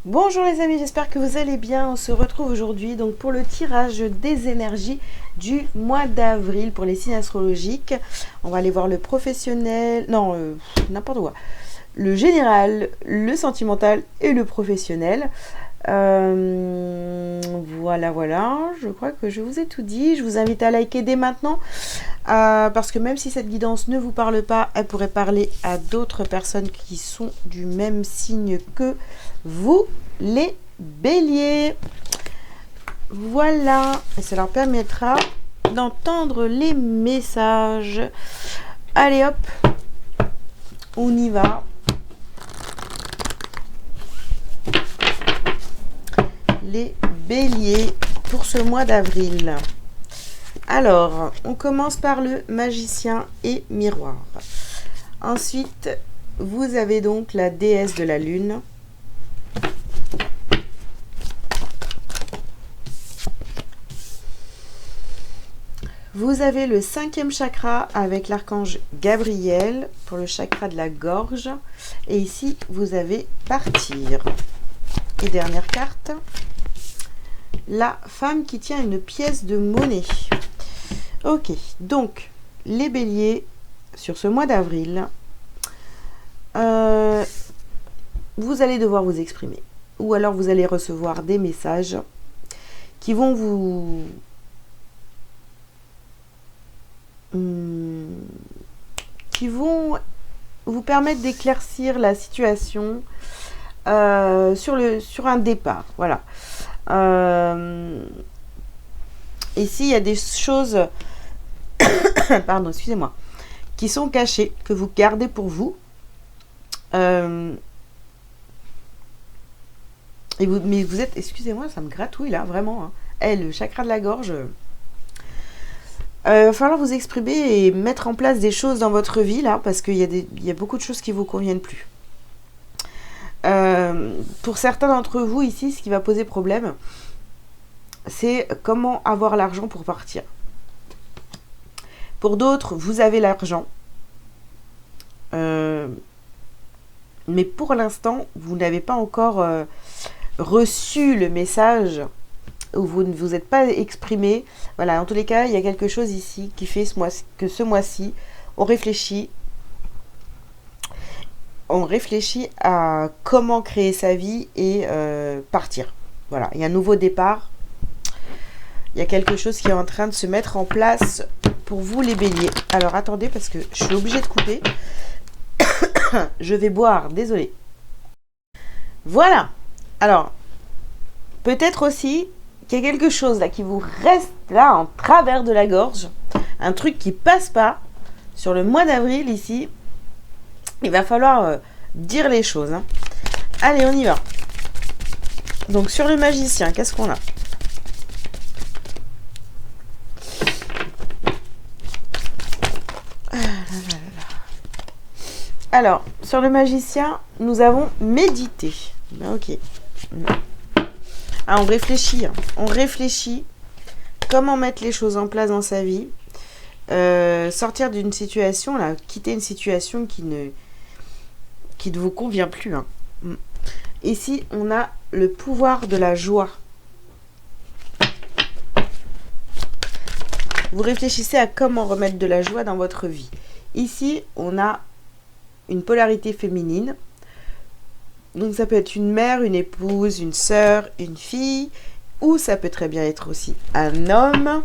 Bonjour les amis, j'espère que vous allez bien. On se retrouve aujourd'hui donc pour le tirage des énergies du mois d'avril pour les signes astrologiques. On va aller voir le professionnel, n'importe quoi. Le général, le sentimental et le professionnel. Voilà, je crois que je vous ai tout dit. Je vous invite à liker dès maintenant parce que même si cette guidance ne vous parle pas, elle pourrait parler à d'autres personnes qui sont du même signe que vous, les béliers. Voilà, et ça leur permettra d'entendre les messages. Allez hop, on y va. Les béliers pour ce mois d'avril. Alors, on commence par le magicien et miroir. Ensuite, vous avez donc la déesse de la lune. Vous avez le 5e chakra avec l'archange Gabriel pour le chakra de la gorge. Et ici, vous avez partir. Et dernière carte, la femme qui tient une pièce de monnaie. Ok, donc les béliers, sur ce mois d'avril, vous allez devoir vous exprimer. Ou alors vous allez recevoir des messages qui vont vous permettre d'éclaircir la situation sur un départ. Voilà. Ici, il y a des choses pardon, excusez-moi, qui sont cachées, que vous gardez pour vous. Mais vous êtes, excusez-moi, ça me gratouille là, vraiment. Hein. Le chakra de la gorge. Il va falloir vous exprimer et mettre en place des choses dans votre vie là, parce qu'il y a beaucoup de choses qui ne vous conviennent plus. Pour certains d'entre vous ici, ce qui va poser problème, c'est comment avoir l'argent pour partir. Pour d'autres, vous avez l'argent, mais pour l'instant, vous n'avez pas encore reçu le message, ou vous ne vous êtes pas exprimé. Voilà, en tous les cas, il y a quelque chose ici qui fait que ce mois-ci, on réfléchit à comment créer sa vie et partir. Voilà, il y a un nouveau départ. Il y a quelque chose qui est en train de se mettre en place pour vous les béliers. Alors attendez, parce que je suis obligée de couper. Je vais boire, désolée. Voilà. Alors, peut-être aussi qu'il y a quelque chose là qui vous reste là en travers de la gorge. Un truc qui passe pas. Sur le mois d'avril ici, il va falloir dire les choses. Hein. Allez, on y va. Donc sur le magicien, qu'est-ce qu'on a ? Alors, sur le magicien, nous avons médité. Ok. Ah, on réfléchit. Hein. On réfléchit comment mettre les choses en place dans sa vie. Sortir d'une situation, là, quitter une situation qui ne vous convient plus. Hein. Ici, on a le pouvoir de la joie. Vous réfléchissez à comment remettre de la joie dans votre vie. Ici, on a une polarité féminine. Donc ça peut être une mère, une épouse, une sœur, une fille, ou ça peut très bien être aussi un homme.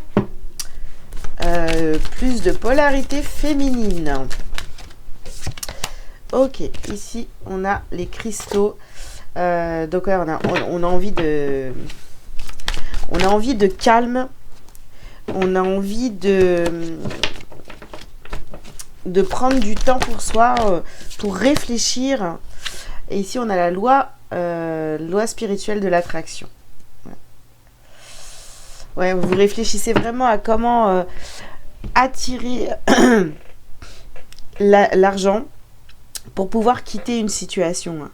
Plus de polarité féminine. Ok, ici on a les cristaux. Donc ouais, on a envie de calme. On a envie de prendre du temps pour soi, pour réfléchir. Et ici, on a la loi spirituelle de l'attraction. Ouais, vous réfléchissez vraiment à comment attirer l'argent pour pouvoir quitter une situation.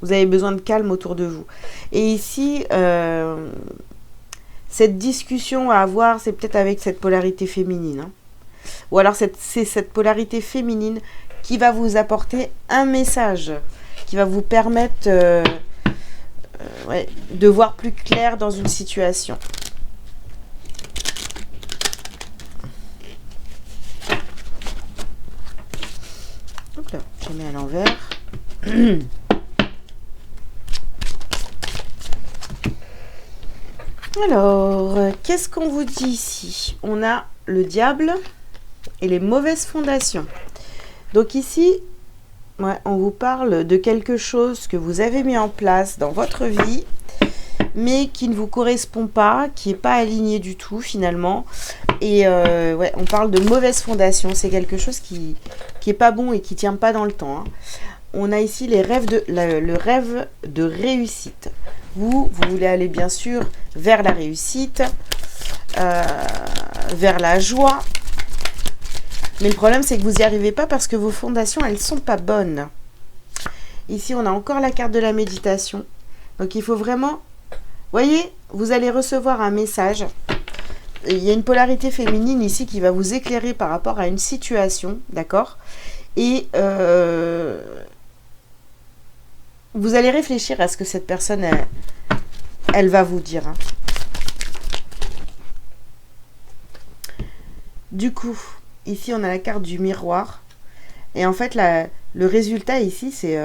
Vous avez besoin de calme autour de vous. Et ici, cette discussion à avoir, c'est peut-être avec cette polarité féminine. Hein. Ou alors c'est cette polarité féminine qui va vous apporter un message, qui va vous permettre ouais, de voir plus clair dans une situation. Hop là, je mets à l'envers. Alors, qu'est-ce qu'on vous dit ici? On a le diable et les mauvaises fondations. Donc ici, ouais, on vous parle de quelque chose que vous avez mis en place dans votre vie, mais qui ne vous correspond pas, qui n'est pas aligné du tout finalement. Et ouais, on parle de mauvaise fondation. C'est quelque chose qui est pas bon et qui tient pas dans le temps, hein. On a ici le rêve de réussite. Vous voulez aller bien sûr vers la réussite, vers la joie. Mais le problème, c'est que vous n'y arrivez pas parce que vos fondations, elles ne sont pas bonnes. Ici, on a encore la carte de la méditation. Donc, il faut vraiment... Voyez, vous allez recevoir un message. Il y a une polarité féminine ici qui va vous éclairer par rapport à une situation, d'accord? Et vous allez réfléchir à ce que cette personne, elle va vous dire, hein. Du coup, ici, on a la carte du miroir. Et en fait, le résultat ici, c'est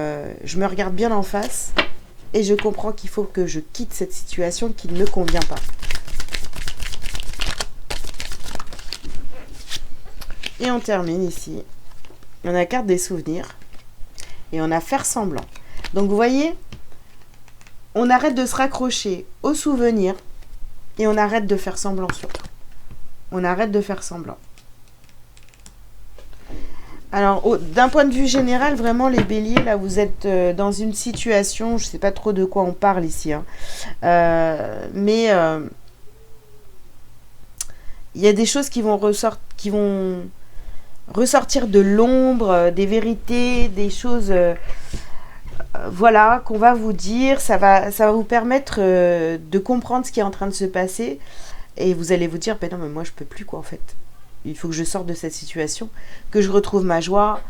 je me regarde bien en face et je comprends qu'il faut que je quitte cette situation qui ne me convient pas. Et on termine ici. On a la carte des souvenirs. Et on a faire semblant. Donc, vous voyez, on arrête de se raccrocher aux souvenirs et on arrête de faire semblant surtout. On arrête de faire semblant. Alors, d'un point de vue général, vraiment, les béliers, là, vous êtes dans une situation, je ne sais pas trop de quoi on parle ici, hein, mais il y a des choses qui vont ressortir de l'ombre, des vérités, des choses, voilà, qu'on va vous dire. Ça va vous permettre de comprendre ce qui est en train de se passer. Et vous allez vous dire, ben non, mais moi, je peux plus, quoi, en fait. Il faut que je sorte de cette situation, que je retrouve ma joie,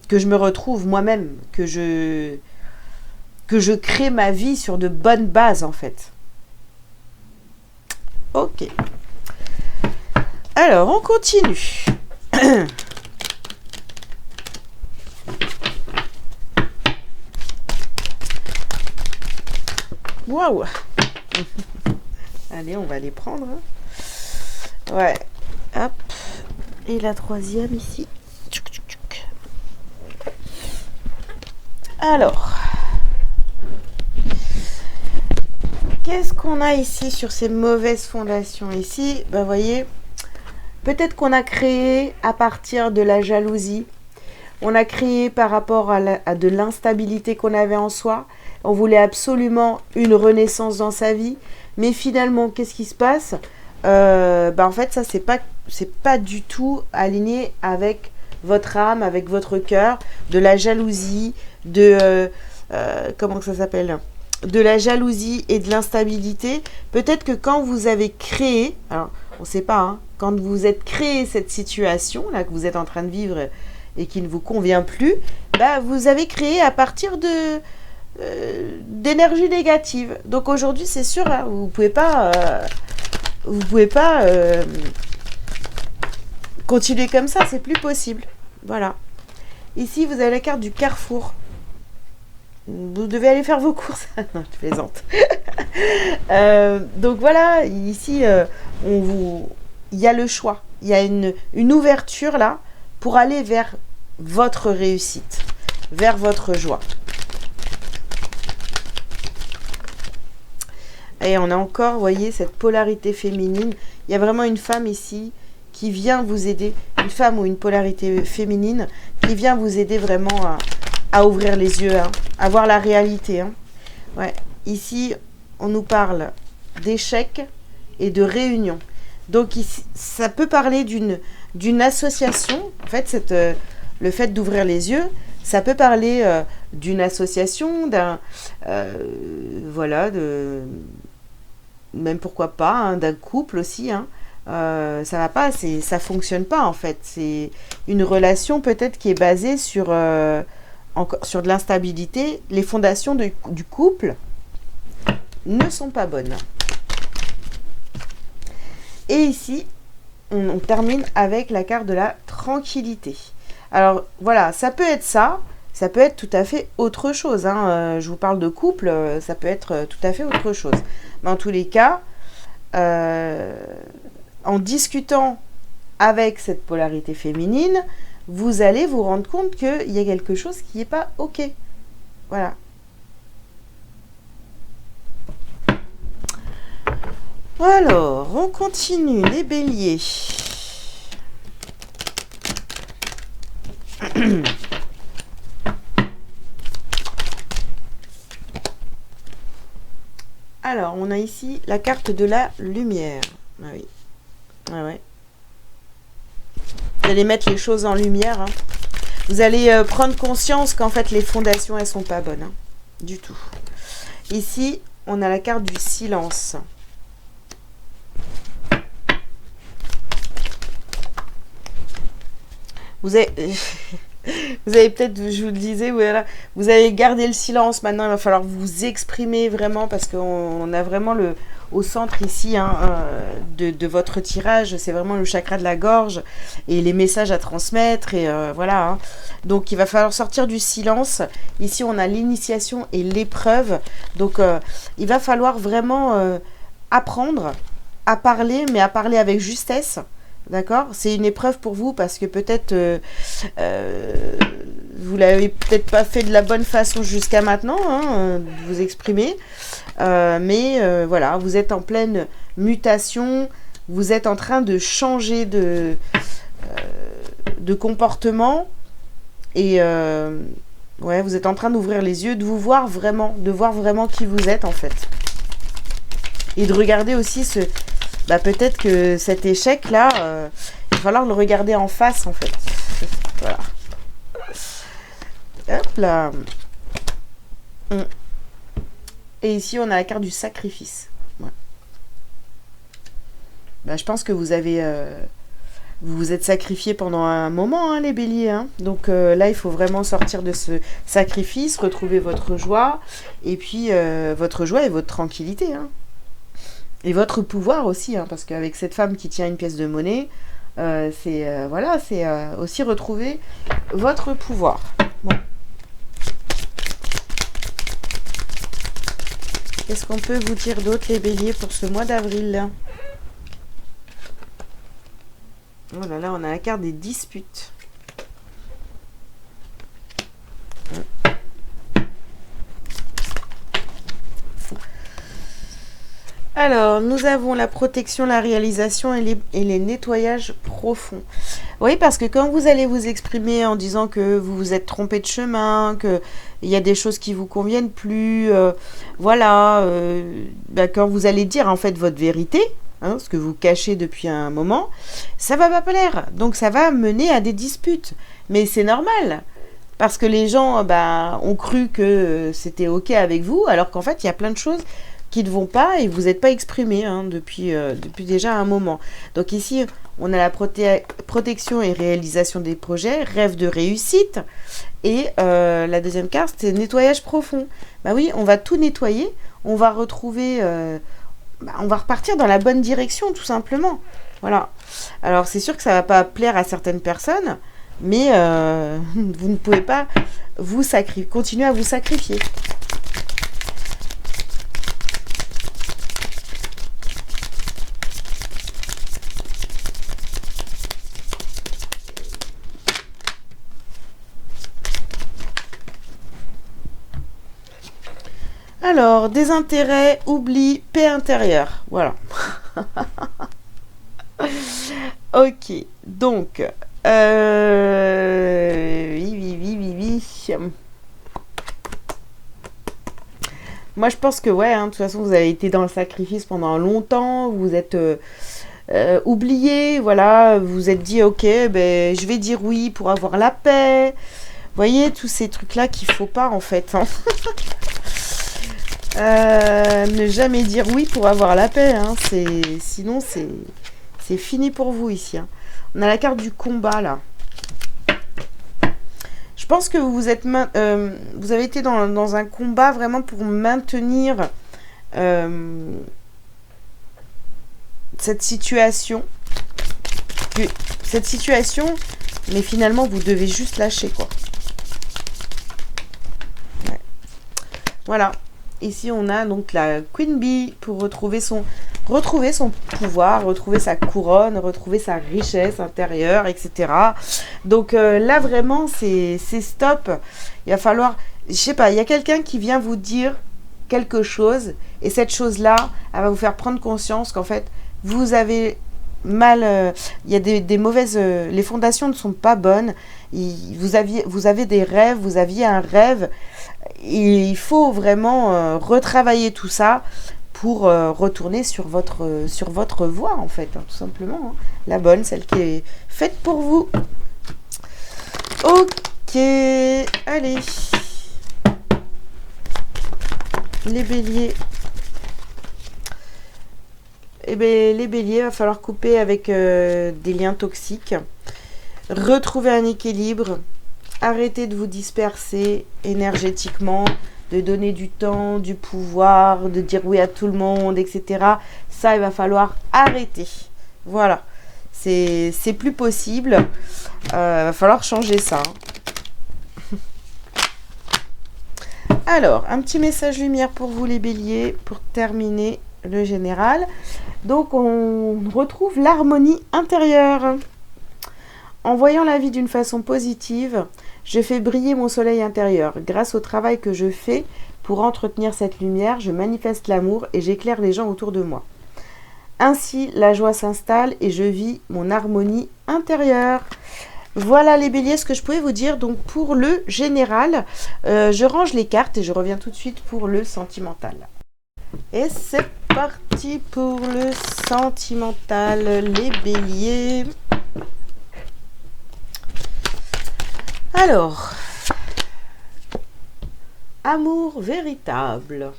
que je me retrouve moi-même, que je crée ma vie sur de bonnes bases, en fait. Ok. Alors, on continue. Waouh. Allez, on va les prendre. Ouais. Hop. Et la troisième ici. Alors. Qu'est-ce qu'on a ici sur ces mauvaises fondations? Ici, ben, vous voyez, peut-être qu'on a créé à partir de la jalousie. On a créé par rapport à de l'instabilité qu'on avait en soi. On voulait absolument une renaissance dans sa vie. Mais finalement, qu'est-ce qui se passe? En fait, ça, c'est pas du tout aligné avec votre âme, avec votre cœur. De la jalousie, comment ça s'appelle? De la jalousie et de l'instabilité. Peut-être que quand vous avez créé, alors on ne sait pas, hein, quand vous êtes créé cette situation là que vous êtes en train de vivre et qui ne vous convient plus, bah, vous avez créé à partir d'énergie négative. Donc aujourd'hui, c'est sûr, hein, vous pouvez pas continuer comme ça, c'est plus possible. Voilà. Ici, vous avez la carte du carrefour. Vous devez aller faire vos courses. Non, je plaisante. Donc voilà, ici, il y a le choix. Il y a une ouverture là pour aller vers votre réussite, vers votre joie. Et on a encore, vous voyez, cette polarité féminine. Il y a vraiment une femme ici qui vient vous aider, une femme ou une polarité féminine qui vient vous aider vraiment à ouvrir les yeux, hein, à voir la réalité, hein. Ouais. Ici, on nous parle d'échecs et de réunions. Donc, ici, ça peut parler d'une association. En fait, le fait d'ouvrir les yeux, ça peut parler d'une association, voilà, même pourquoi pas, hein, d'un couple aussi, hein. Ça va pas, ça fonctionne pas en fait. C'est une relation peut-être qui est basée sur encore sur de l'instabilité, les fondations du couple ne sont pas bonnes. Et ici, on termine avec la carte de la tranquillité. Alors voilà, ça peut être ça, ça peut être tout à fait autre chose. Hein. Je vous parle de couple, ça peut être tout à fait autre chose. Mais en tous les cas, en discutant avec cette polarité féminine, vous allez vous rendre compte qu'il y a quelque chose qui n'est pas OK. Voilà. Alors, on continue, les béliers. Alors, on a ici la carte de la lumière. Ah oui. Ah ouais. Vous allez mettre les choses en lumière. Hein. Vous allez prendre conscience qu'en fait, les fondations, elles sont pas bonnes. Hein. Du tout. Ici, on a la carte du silence. Vous avez, vous avez peut-être, je vous le disais, voilà, vous avez gardé le silence. Maintenant, il va falloir vous exprimer vraiment parce qu'on a vraiment au centre ici hein, de votre tirage. C'est vraiment le chakra de la gorge et les messages à transmettre. Et voilà. Hein. Donc, il va falloir sortir du silence. Ici, on a l'initiation et l'épreuve. Donc, il va falloir vraiment apprendre à parler, mais à parler avec justesse. D'accord? C'est une épreuve pour vous parce que peut-être vous l'avez peut-être pas fait de la bonne façon jusqu'à maintenant, hein, de vous exprimer. Mais voilà, vous êtes en pleine mutation, vous êtes en train de changer de comportement et ouais, vous êtes en train d'ouvrir les yeux, de voir vraiment qui vous êtes en fait. Et de regarder aussi peut-être que cet échec-là, il va falloir le regarder en face, en fait. Voilà. Hop là. Et ici, on a la carte du sacrifice. Ouais. Je pense que vous avez... vous vous êtes sacrifié pendant un moment, hein, les béliers. Hein. Donc là, il faut vraiment sortir de ce sacrifice, retrouver votre joie. Et puis, votre joie et votre tranquillité, hein. Et votre pouvoir aussi, hein, parce qu'avec cette femme qui tient une pièce de monnaie, c'est aussi retrouver votre pouvoir. Bon. Qu'est-ce qu'on peut vous dire d'autre, les béliers, pour ce mois d'avril? Oh là là, on a la carte des disputes. Alors, nous avons la protection, la réalisation et les nettoyages profonds. Oui, parce que quand vous allez vous exprimer en disant que vous vous êtes trompé de chemin, qu'il y a des choses qui ne vous conviennent plus, quand vous allez dire en fait votre vérité, hein, ce que vous cachez depuis un moment, ça va pas plaire. Donc, ça va mener à des disputes. Mais c'est normal. Parce que les gens ont cru que c'était OK avec vous, alors qu'en fait, il y a plein de choses qui ne vont pas et vous n'êtes pas exprimé hein, depuis déjà un moment. Donc ici, on a la protection et réalisation des projets, rêve de réussite. Et la deuxième carte, c'est nettoyage profond. Oui, on va tout nettoyer, on va retrouver... on va repartir dans la bonne direction, tout simplement. Voilà. Alors, c'est sûr que ça ne va pas plaire à certaines personnes, mais vous ne pouvez pas continuer à vous sacrifier. Alors, désintérêt, oubli, paix intérieure. Voilà. Ok. Donc, oui. Moi, je pense que, ouais, hein, de toute façon, vous avez été dans le sacrifice pendant longtemps. Vous êtes oublié, voilà. Vous vous êtes dit, ok, je vais dire oui pour avoir la paix. Vous voyez, tous ces trucs-là qu'il ne faut pas, en fait. Hein. Ne jamais dire oui pour avoir la paix, hein. Sinon c'est fini pour vous ici. Hein. On a la carte du combat là. Je pense que vous avez été dans un combat vraiment pour maintenir cette situation. Mais finalement, vous devez juste lâcher, quoi. Ouais. Voilà. Ici, on a donc la Queen Bee pour retrouver son pouvoir, retrouver sa couronne, retrouver sa richesse intérieure, etc. Donc là, vraiment, c'est stop. Il va falloir, je sais pas, il y a quelqu'un qui vient vous dire quelque chose et cette chose-là, elle va vous faire prendre conscience qu'en fait, vous avez mal, il y a des mauvaises, les fondations ne sont pas bonnes. Vous avez des rêves, vous aviez un rêve. Et il faut vraiment retravailler tout ça pour retourner sur votre voie, en fait, hein, tout simplement. Hein. La bonne, celle qui est faite pour vous. Ok, allez. Les béliers. Eh bien, les béliers, il va falloir couper avec des liens toxiques. Retrouver un équilibre. Arrêtez de vous disperser énergétiquement, de donner du temps, du pouvoir, de dire oui à tout le monde, etc. Ça, il va falloir arrêter. Voilà. C'est plus possible. Il va falloir changer ça. Alors, un petit message lumière pour vous les béliers, pour terminer le général. Donc, on retrouve l'harmonie intérieure. En voyant la vie d'une façon positive, je fais briller mon soleil intérieur. Grâce au travail que je fais pour entretenir cette lumière, je manifeste l'amour et j'éclaire les gens autour de moi. Ainsi, la joie s'installe et je vis mon harmonie intérieure. Voilà les béliers, ce que je pouvais vous dire. Donc pour le général, je range les cartes et je reviens tout de suite pour le sentimental. Et c'est parti pour le sentimental, les béliers. Alors, amour véritable.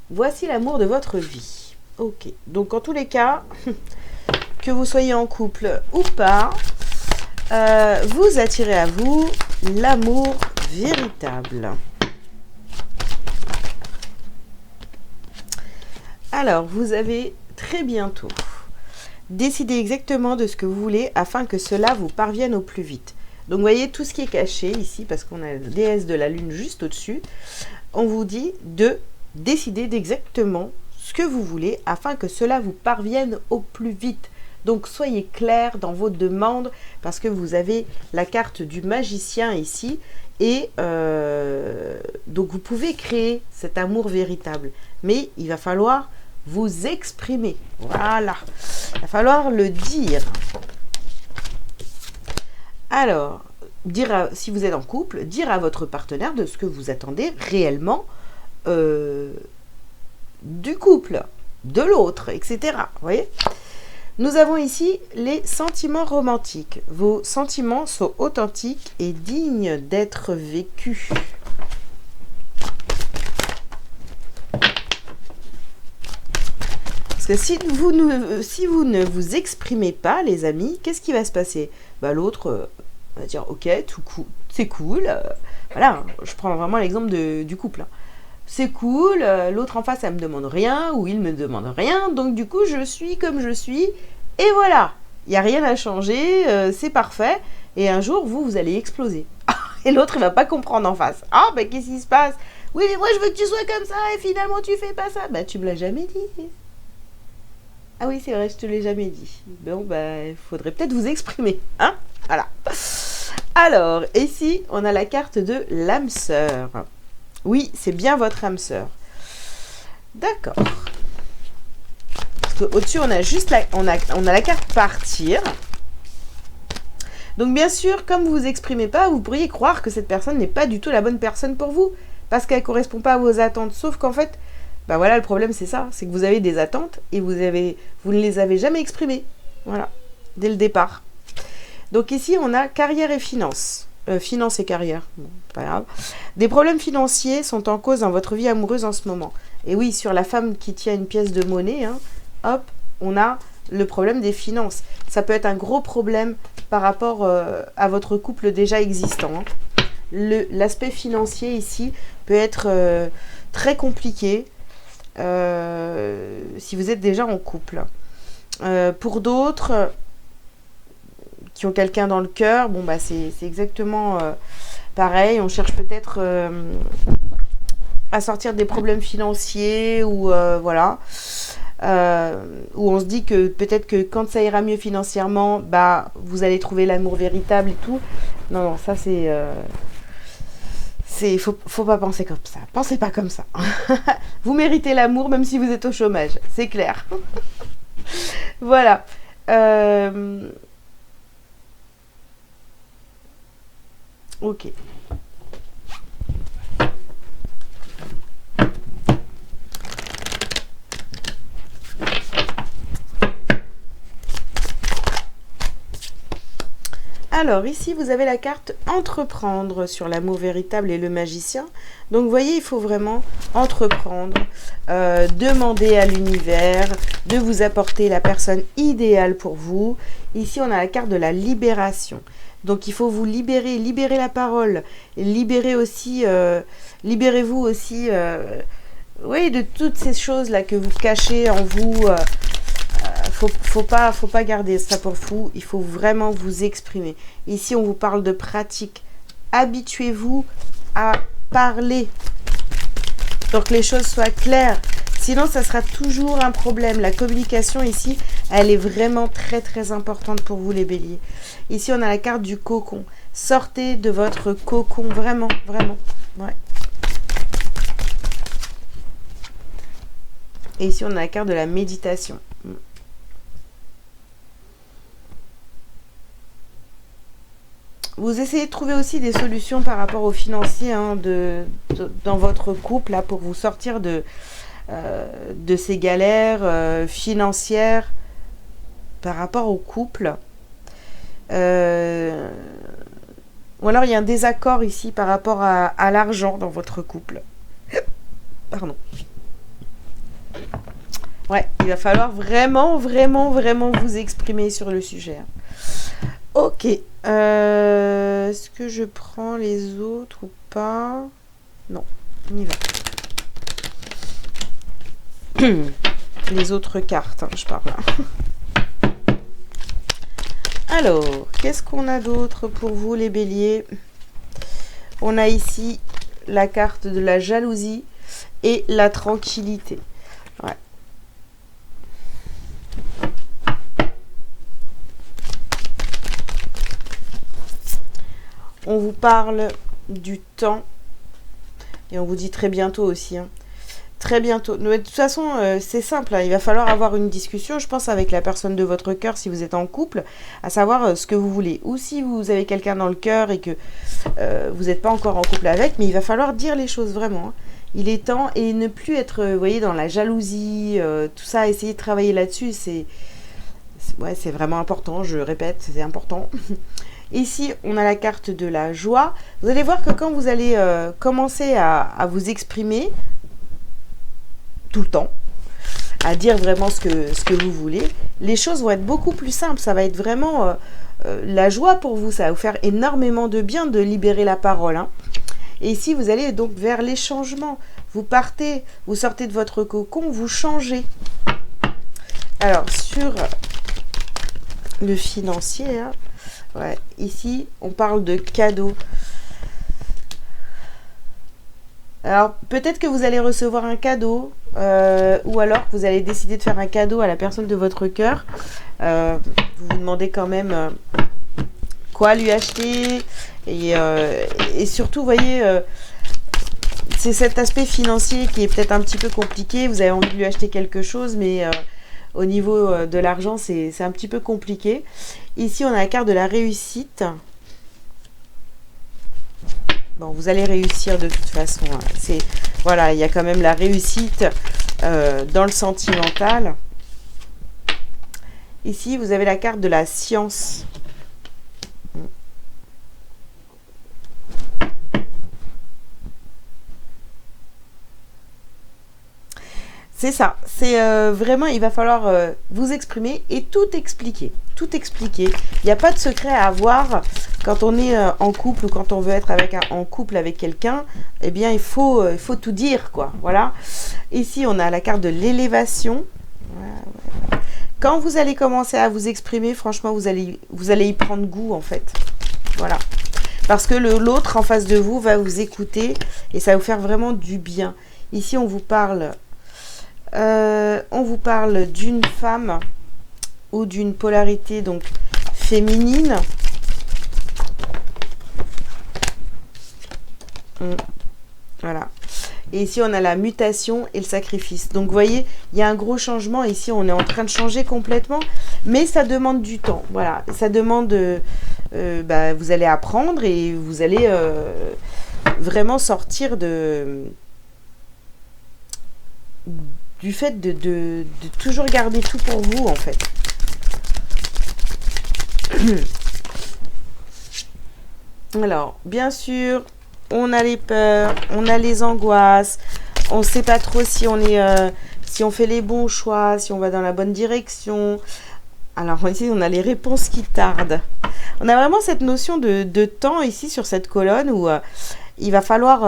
Voici l'amour de votre vie. Ok, donc en tous les cas, que vous soyez en couple ou pas, vous attirez à vous l'amour véritable. Alors, vous avez très bientôt décidé exactement de ce que vous voulez afin que cela vous parvienne au plus vite. Donc, vous voyez tout ce qui est caché ici, parce qu'on a la déesse de la lune juste au-dessus. On vous dit de décider d'exactement ce que vous voulez afin que cela vous parvienne au plus vite. Donc, soyez clair dans vos demandes, parce que vous avez la carte du magicien ici. Et donc, vous pouvez créer cet amour véritable. Mais il va falloir vous exprimer. Voilà. Il va falloir le dire. Alors, si vous êtes en couple, dire à votre partenaire de ce que vous attendez réellement du couple, de l'autre, etc. Vous voyez ? Nous avons ici les sentiments romantiques. Vos sentiments sont authentiques et dignes d'être vécus. Parce que si vous ne vous exprimez pas, les amis, qu'est-ce qui va se passer ? L'autre va dire « Ok, c'est cool. » Voilà, je prends vraiment l'exemple du couple. C'est cool, l'autre en face, elle me demande rien, ou il me demande rien, donc du coup, je suis comme je suis, et voilà, il n'y a rien à changer, c'est parfait, et un jour, vous allez exploser. Et l'autre, il ne va pas comprendre en face. Ah, qu'est-ce qui se passe ? Oui, mais moi, je veux que tu sois comme ça, et finalement, tu fais pas ça. Tu me l'as jamais dit. Ah oui, c'est vrai, je te l'ai jamais dit. Bon, il faudrait peut-être vous exprimer, hein ? Voilà. Alors, ici, on a la carte de l'âme sœur. Oui, c'est bien votre âme sœur. D'accord. Parce qu'au-dessus, on a juste on a la carte partir. Donc, bien sûr, comme vous ne vous exprimez pas, vous pourriez croire que cette personne n'est pas du tout la bonne personne pour vous. Parce qu'elle ne correspond pas à vos attentes. Sauf qu'en fait, voilà, le problème, c'est ça. C'est que vous avez des attentes et vous ne les avez jamais exprimées. Voilà, dès le départ. Donc, ici, on a carrière et finance. Finance et carrière, bon, pas grave. Des problèmes financiers sont en cause dans votre vie amoureuse en ce moment. Et oui, sur la femme qui tient une pièce de monnaie, hein, hop, on a le problème des finances. Ça peut être un gros problème par rapport à votre couple déjà existant. Hein. L'aspect financier ici peut être très compliqué si vous êtes déjà en couple. Pour d'autres qui ont quelqu'un dans le cœur, bon bah c'est exactement pareil. On cherche peut-être à sortir des problèmes financiers ou voilà. Où on se dit que peut-être que quand ça ira mieux financièrement, bah vous allez trouver l'amour véritable et tout. Non, ça c'est faut pas penser comme ça. Pensez pas comme ça. Vous méritez l'amour même si vous êtes au chômage, c'est clair. Voilà. Ok. Alors ici vous avez la carte entreprendre sur l'amour véritable et le magicien. Donc vous voyez, il faut vraiment entreprendre, demander à l'univers de vous apporter la personne idéale pour vous. Ici on a la carte de la libération. Donc il faut vous libérer, libérer la parole, libérer aussi, libérez-vous aussi oui, de toutes ces choses là que vous cachez en vous. Faut pas garder ça pour vous. Il faut vraiment vous exprimer. Ici, on vous parle de pratique. Habituez-vous à parler pour que les choses soient claires. Sinon, ça sera toujours un problème. La communication ici, elle est vraiment très très importante pour vous les béliers. Ici, on a la carte du cocon. Sortez de votre cocon, vraiment, vraiment. Ouais. Et ici, on a la carte de la méditation. Vous essayez de trouver aussi des solutions par rapport aux financiers hein, dans votre couple là, pour vous sortir de ces galères financières par rapport au couple. Ou alors il y a un désaccord ici par rapport à l'argent dans votre couple. Pardon. Ouais, il va falloir vraiment, vraiment, vraiment vous exprimer sur le sujet. Ok. Est-ce que je prends les autres ou pas? Non, on y va. Les autres cartes, hein, je parle. Alors, qu'est-ce qu'on a d'autre pour vous les béliers? On a ici la carte de la jalousie et la tranquillité. Ouais. On vous parle du temps et on vous dit très bientôt aussi. Hein. Très bientôt. De toute façon, c'est simple. Hein. Il va falloir avoir une discussion, je pense, avec la personne de votre cœur si vous êtes en couple, à savoir ce que vous voulez. Ou si vous avez quelqu'un dans le cœur et que vous n'êtes pas encore en couple avec, mais il va falloir dire les choses vraiment. Hein. Il est temps et ne plus être, vous voyez, dans la jalousie, tout ça, essayer de travailler là-dessus, c'est vraiment important, je répète, c'est important. Ici, on a la carte de la joie. Vous allez voir que quand vous allez commencer à vous exprimer, tout le temps, à dire vraiment ce que vous voulez, les choses vont être beaucoup plus simples. Ça va être vraiment la joie pour vous. Ça va vous faire énormément de bien de libérer la parole. Hein. Et ici, vous allez donc vers les changements. Vous partez, vous sortez de votre cocon, vous changez. Alors, sur le financier, hein, ouais, ici, on parle de cadeaux. Alors, peut-être que vous allez recevoir un cadeau, ou alors que vous allez décider de faire un cadeau à la personne de votre cœur. Vous vous demandez quand même quoi lui acheter. Et surtout, vous voyez, c'est cet aspect financier qui est peut-être un petit peu compliqué. Vous avez envie de lui acheter quelque chose, mais au niveau de l'argent, c'est un petit peu compliqué. Ici, on a la carte de la réussite. Bon, vous allez réussir de toute façon. Hein. Voilà, il y a quand même la réussite dans le sentimental. Ici, vous avez la carte de la science. C'est ça. C'est vraiment, il va falloir vous exprimer et tout expliquer. Tout expliquer. Il n'y a pas de secret à avoir quand on est en couple ou quand on veut être en couple avec quelqu'un. Eh bien, il faut tout dire, quoi. Voilà. Ici, on a la carte de l'élévation. Voilà. Quand vous allez commencer à vous exprimer, franchement, vous allez y prendre goût, en fait. Voilà. Parce que l'autre en face de vous va vous écouter et ça va vous faire vraiment du bien. Ici, on vous parle d'une femme ou d'une polarité donc féminine. Voilà. Et ici, on a la mutation et le sacrifice. Donc, vous voyez, il y a un gros changement. Ici, on est en train de changer complètement. Mais ça demande du temps. Voilà. Ça demande... vous allez apprendre et vous allez vraiment sortir du fait de toujours garder tout pour vous, en fait. Alors, bien sûr, on a les peurs, on a les angoisses, on ne sait pas trop si on fait les bons choix, si on va dans la bonne direction. Alors ici, on a les réponses qui tardent. On a vraiment cette notion de temps ici sur cette colonne où il va falloir...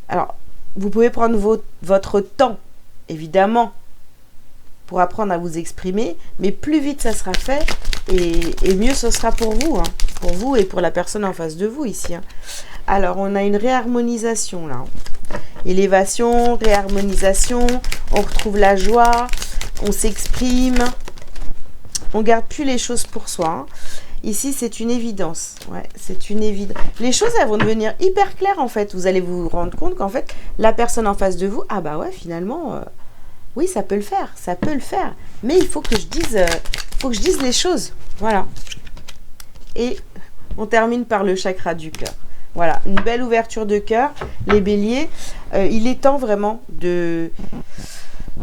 alors, vous pouvez prendre votre temps, évidemment, pour apprendre à vous exprimer, mais plus vite ça sera fait et mieux ce sera pour vous, hein, pour vous et pour la personne en face de vous ici. Hein. Alors, on a une réharmonisation là. Élévation, réharmonisation, on retrouve la joie, on s'exprime, on garde plus les choses pour soi. Hein. Ici, c'est une évidence. Ouais, c'est une évidence. Les choses, elles vont devenir hyper claires, en fait. Vous allez vous rendre compte qu'en fait, la personne en face de vous, ah bah ouais, finalement, oui, ça peut le faire. Ça peut le faire. Mais il faut que je dise les choses. Voilà. Et on termine par le chakra du cœur. Voilà, une belle ouverture de cœur. Les béliers, il est temps vraiment de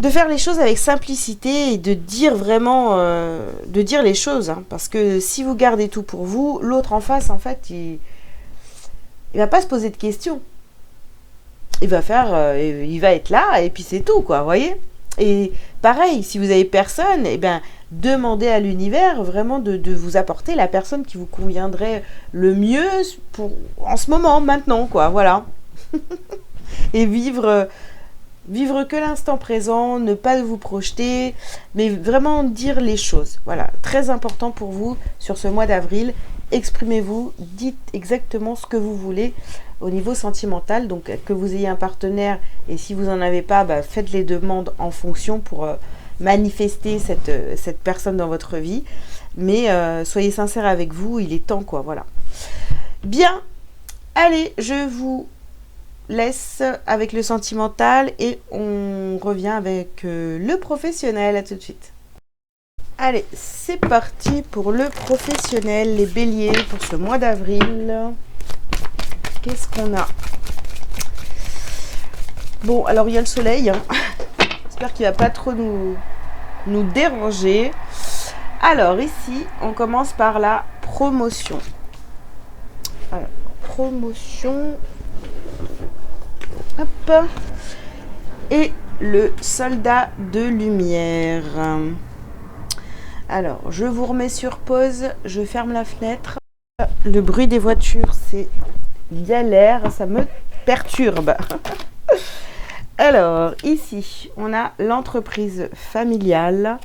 faire les choses avec simplicité et de dire vraiment, de dire les choses. Hein, parce que si vous gardez tout pour vous, l'autre en face, en fait, il va pas se poser de questions. Il va être là et puis c'est tout, quoi, vous voyez. Et pareil, si vous avez personne, eh bien, demandez à l'univers vraiment de vous apporter la personne qui vous conviendrait le mieux en ce moment, maintenant, quoi, voilà. Et vivre que l'instant présent, ne pas vous projeter, mais vraiment dire les choses. Voilà, très important pour vous sur ce mois d'avril. Exprimez-vous, dites exactement ce que vous voulez au niveau sentimental. Donc, que vous ayez un partenaire et si vous n'en avez pas, bah, faites les demandes en fonction pour manifester cette personne dans votre vie. Mais soyez sincère avec vous, il est temps, quoi, voilà. Bien, allez, je vous laisse avec le sentimental et on revient avec le professionnel. À tout de suite. Allez, c'est parti pour le professionnel, les béliers pour ce mois d'avril. Qu'est-ce qu'on a? Bon, alors il y a le soleil. Hein. J'espère qu'il ne va pas trop nous déranger. Alors ici, on commence par la promotion. Alors, promotion. Hop. Et le soldat de lumière. Alors, je vous remets sur pause. Je ferme la fenêtre. Le bruit des voitures, c'est galère. Ça me perturbe. Alors, ici, on a l'entreprise familiale.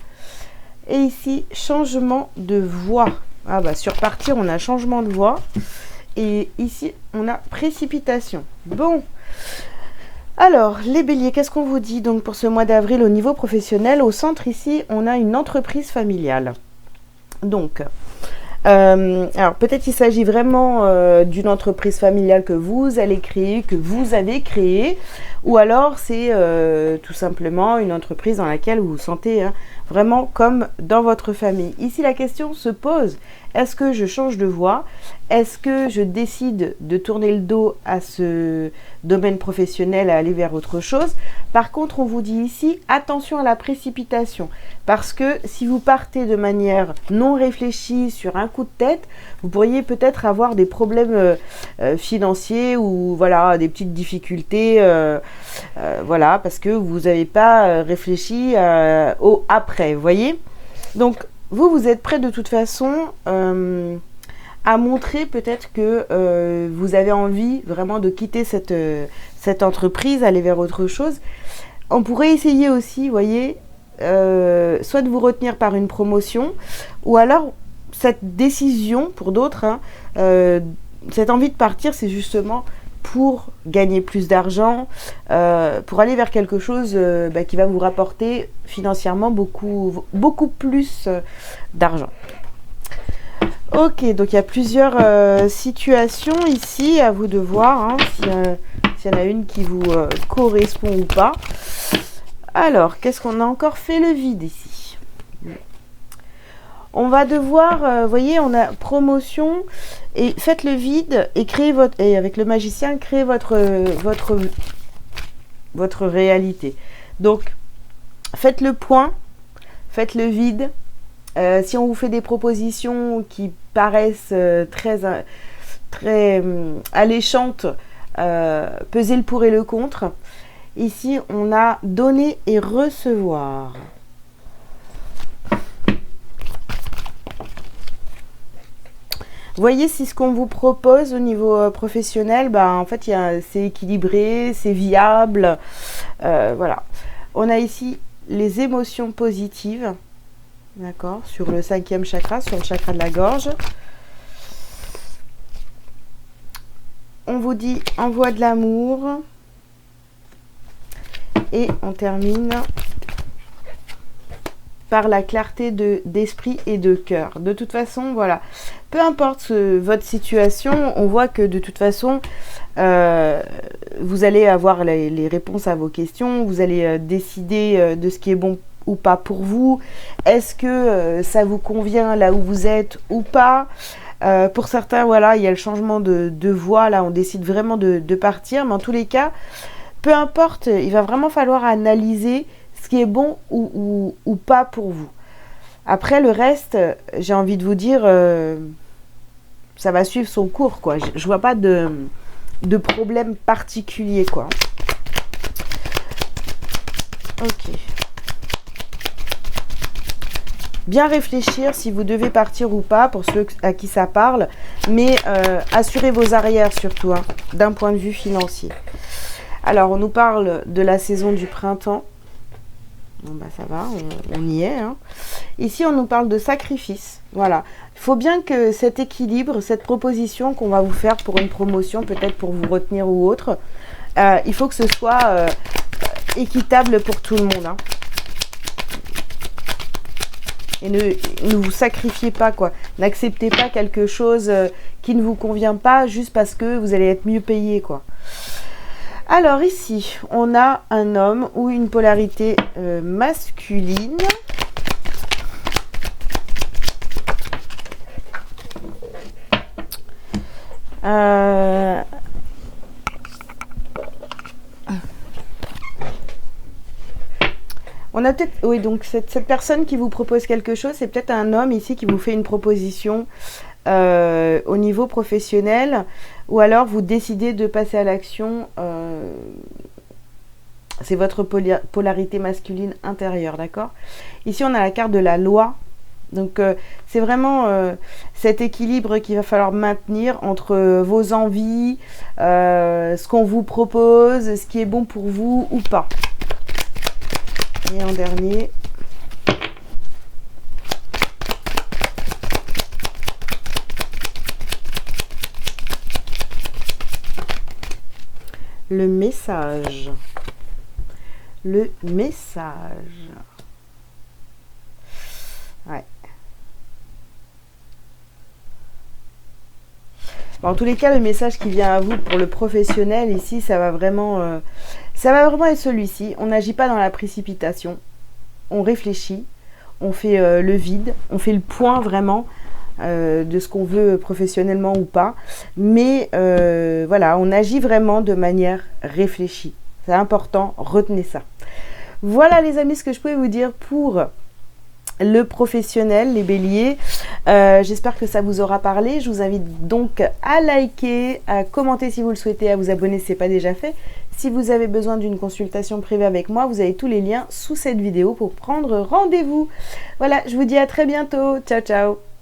Et ici, changement de voie. Ah bah, sur partir, on a changement de voie. Et ici, on a précipitation. Bon. Alors, les béliers, qu'est-ce qu'on vous dit donc pour ce mois d'avril au niveau professionnel? Au centre, ici, on a une entreprise familiale. Donc, alors peut-être il s'agit vraiment d'une entreprise familiale que vous allez créer, que vous avez créée, ou alors c'est tout simplement une entreprise dans laquelle vous vous sentez vraiment comme dans votre famille. Ici, la question se pose, Est-ce que je change de voie? Est-ce que je décide de tourner le dos à ce domaine professionnel, à aller vers autre chose? Par contre, on vous dit ici, attention à la précipitation. Parce que si vous partez de manière non réfléchie sur un coup de tête, vous pourriez peut-être avoir des problèmes financiers ou voilà, des petites difficultés. Voilà, parce que vous n'avez pas réfléchi au après, vous voyez? Donc, vous êtes prêt de toute façon à montrer peut-être que vous avez envie vraiment de quitter cette entreprise, aller vers autre chose. On pourrait essayer aussi, vous voyez, soit de vous retenir par une promotion, ou alors cette décision, pour d'autres, hein, cette envie de partir, c'est justement pour gagner plus d'argent, pour aller vers quelque chose qui va vous rapporter financièrement beaucoup plus d'argent. Ok, donc il y a plusieurs situations ici, à vous de voir hein, s'il y en a une qui vous correspond ou pas. Alors, qu'est-ce qu'on a encore fait le vide ici? On va devoir, vous voyez, on a promotion et faites le vide et créez votre, et avec le magicien, créez votre réalité. Donc, faites le point, faites le vide. Si on vous fait des propositions qui paraissent très alléchantes, pesez le pour et le contre. Ici, on a donner et recevoir. Voyez si ce qu'on vous propose au niveau professionnel, en fait, c'est équilibré, c'est viable. Voilà. On a ici les émotions positives. D'accord, sur le 5e chakra, sur le chakra de la gorge. On vous dit envoie de l'amour. Et on termine par la clarté d'esprit et de cœur. De toute façon, voilà. Peu importe votre situation, on voit que de toute façon, vous allez avoir les réponses à vos questions. Vous allez décider de ce qui est bon ou pas pour vous. Est-ce que ça vous convient là où vous êtes ou pas? Pour certains, voilà, il y a le changement de voie. Là, on décide vraiment de partir. Mais en tous les cas, peu importe, il va vraiment falloir analyser ce qui est bon ou pas pour vous. Après, le reste, j'ai envie de vous dire, ça va suivre son cours, quoi. Je vois pas de problème particulier, quoi. Ok. Bien réfléchir si vous devez partir ou pas, pour ceux à qui ça parle, mais assurez vos arrières surtout, hein, d'un point de vue financier. Alors, on nous parle de la saison du printemps. Bon, ça va, on y est. Hein. Ici, on nous parle de sacrifice. Voilà. Il faut bien que cet équilibre, cette proposition qu'on va vous faire pour une promotion, peut-être pour vous retenir ou autre, il faut que ce soit équitable pour tout le monde. Hein. Et ne vous sacrifiez pas, quoi. N'acceptez pas quelque chose qui ne vous convient pas juste parce que vous allez être mieux payé, quoi. Alors ici, on a un homme ou une polarité masculine. On a peut-être, oui, donc cette personne qui vous propose quelque chose, c'est peut-être un homme ici qui vous fait une proposition au niveau professionnel, ou alors vous décidez de passer à l'action, c'est votre polarité masculine intérieure, d'accord? Ici, on a la carte de la loi, donc c'est vraiment cet équilibre qu'il va falloir maintenir entre vos envies, ce qu'on vous propose, ce qui est bon pour vous ou pas. Et en dernier, le message. Le message. Ouais. Bon, en tous les cas, le message qui vient à vous pour le professionnel, ici, ça va vraiment être celui-ci. On n'agit pas dans la précipitation. On réfléchit. On fait le vide. On fait le point vraiment. de ce qu'on veut professionnellement ou pas. Mais voilà, on agit vraiment de manière réfléchie. C'est important, retenez ça. Voilà les amis, ce que je pouvais vous dire pour le professionnel, les béliers. J'espère que ça vous aura parlé. Je vous invite donc à liker, à commenter si vous le souhaitez, à vous abonner si ce n'est pas déjà fait. Si vous avez besoin d'une consultation privée avec moi, vous avez tous les liens sous cette vidéo pour prendre rendez-vous. Voilà, je vous dis à très bientôt. Ciao, ciao.